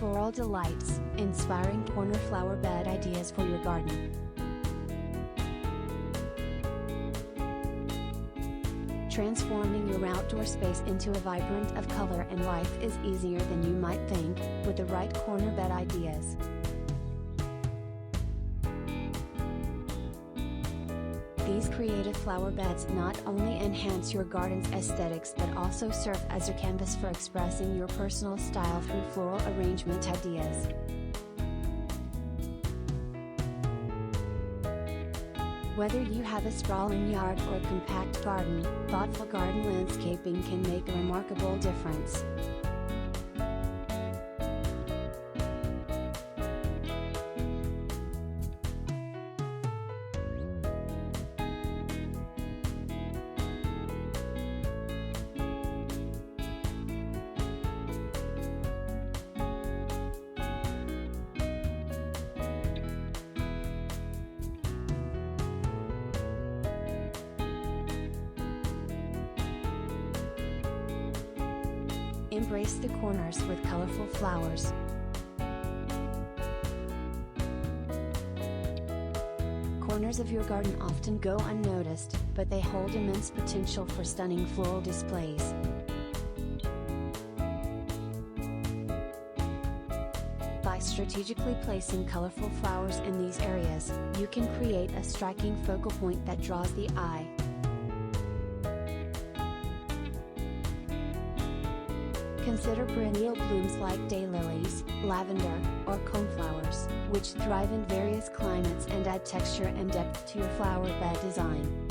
floral delights, inspiring corner flower bed ideas for your garden. Transforming your outdoor space into a vibrant of color and life is easier than you might think, with the right corner bed ideas. These creative flower beds not only enhance your garden's aesthetics but also serve as a canvas for expressing your personal style through floral arrangement ideas. Whether you have a sprawling yard or a compact garden, thoughtful garden landscaping can make a remarkable difference. Embrace the corners with colorful flowers. Corners of your garden often go unnoticed, but they hold immense potential for stunning floral displays. By strategically placing colorful flowers in these areas, you can create a striking focal point that draws the eye. Consider perennial blooms like daylilies, lavender, or coneflowers, which thrive in various climates and add texture and depth to your flower bed design.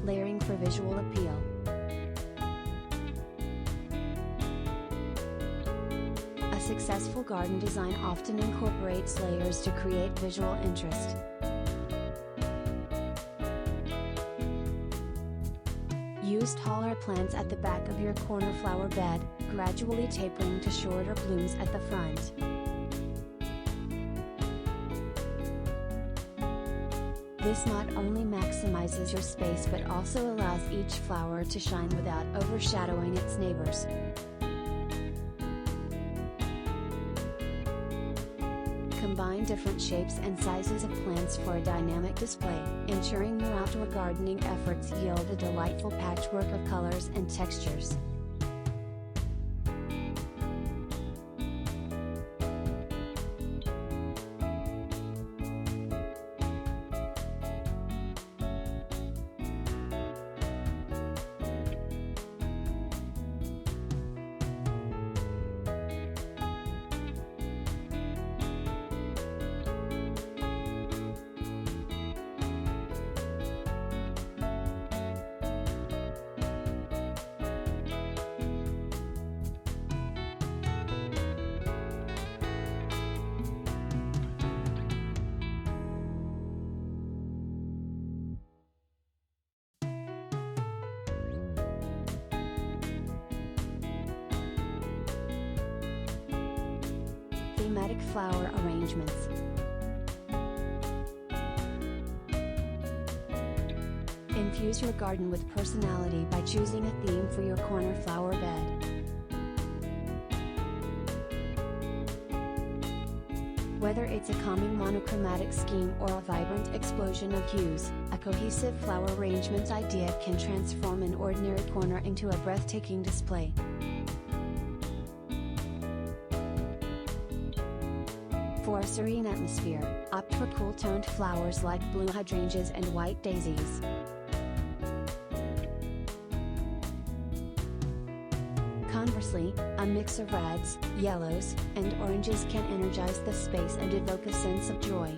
Layering for visual appeal. A successful garden design often incorporates layers to create visual interest. Use taller plants at the back of your corner flower bed, gradually tapering to shorter blooms at the front. This not only maximizes your space but also allows each flower to shine without overshadowing its neighbors. Combine different shapes and sizes of plants for a dynamic display, ensuring your outdoor gardening efforts yield a delightful patchwork of colors and textures. Thematic flower arrangements. Infuse your garden with personality by choosing a theme for your corner flower bed. Whether it's a calming monochromatic scheme or a vibrant explosion of hues, a cohesive flower arrangement idea can transform an ordinary corner into a breathtaking display. For a serene atmosphere, opt for cool-toned flowers like blue hydrangeas and white daisies. Conversely, a mix of reds, yellows, and oranges can energize the space and evoke a sense of joy.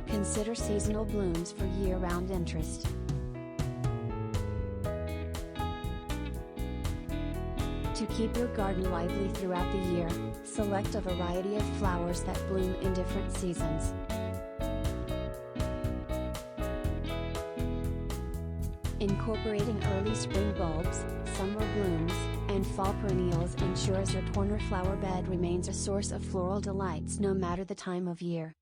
Consider seasonal blooms for year-round interest. To keep your garden lively throughout the year, select a variety of flowers that bloom in different seasons. Incorporating early spring bulbs, summer blooms, and fall perennials ensures your corner flower bed remains a source of floral delights no matter the time of year.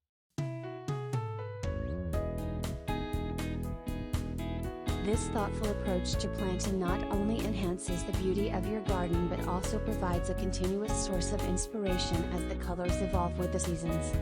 This thoughtful approach to planting not only enhances the beauty of your garden but also provides a continuous source of inspiration as the colors evolve with the seasons.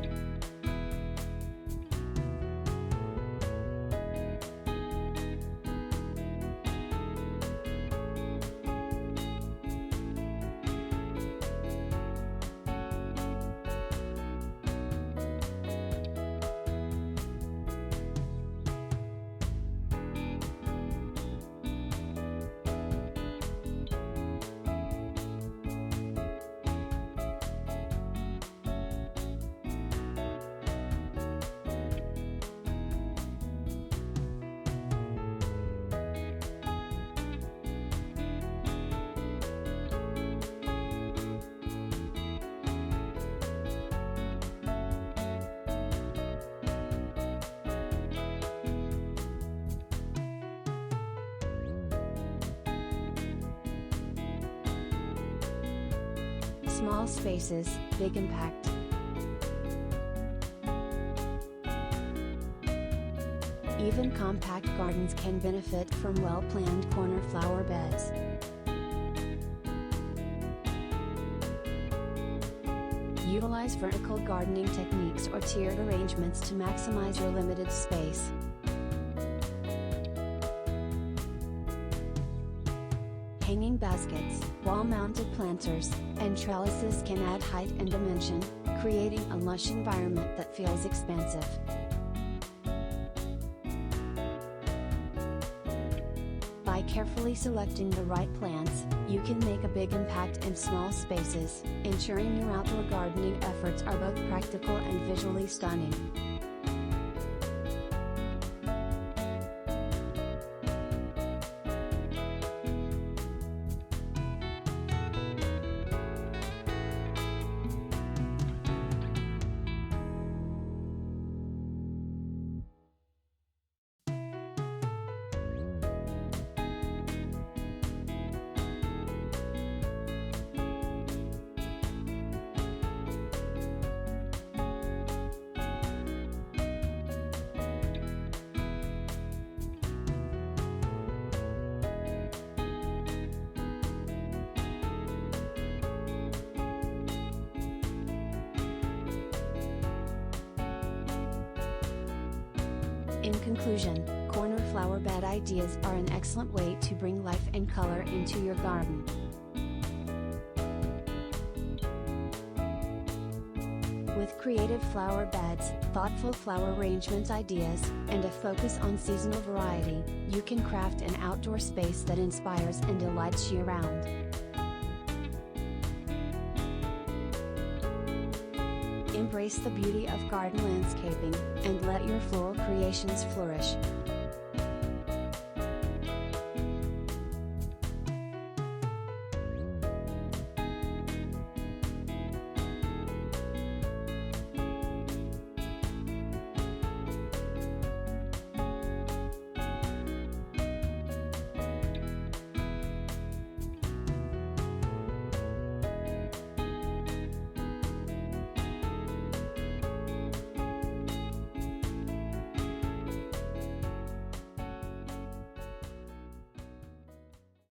Small spaces, big impact. Even compact gardens can benefit from well-planned corner flower beds. Utilize vertical gardening techniques or tiered arrangements to maximize your limited space. Hanging baskets, wall-mounted planters, and trellises can add height and dimension, creating a lush environment that feels expansive. By carefully selecting the right plants, you can make a big impact in small spaces, ensuring your outdoor gardening efforts are both practical and visually stunning. In conclusion, corner flower bed ideas are an excellent way to bring life and color into your garden. With creative flower beds, thoughtful flower arrangement ideas, and a focus on seasonal variety, you can craft an outdoor space that inspires and delights year-round. Embrace the beauty of garden landscaping, and let your floral creations flourish.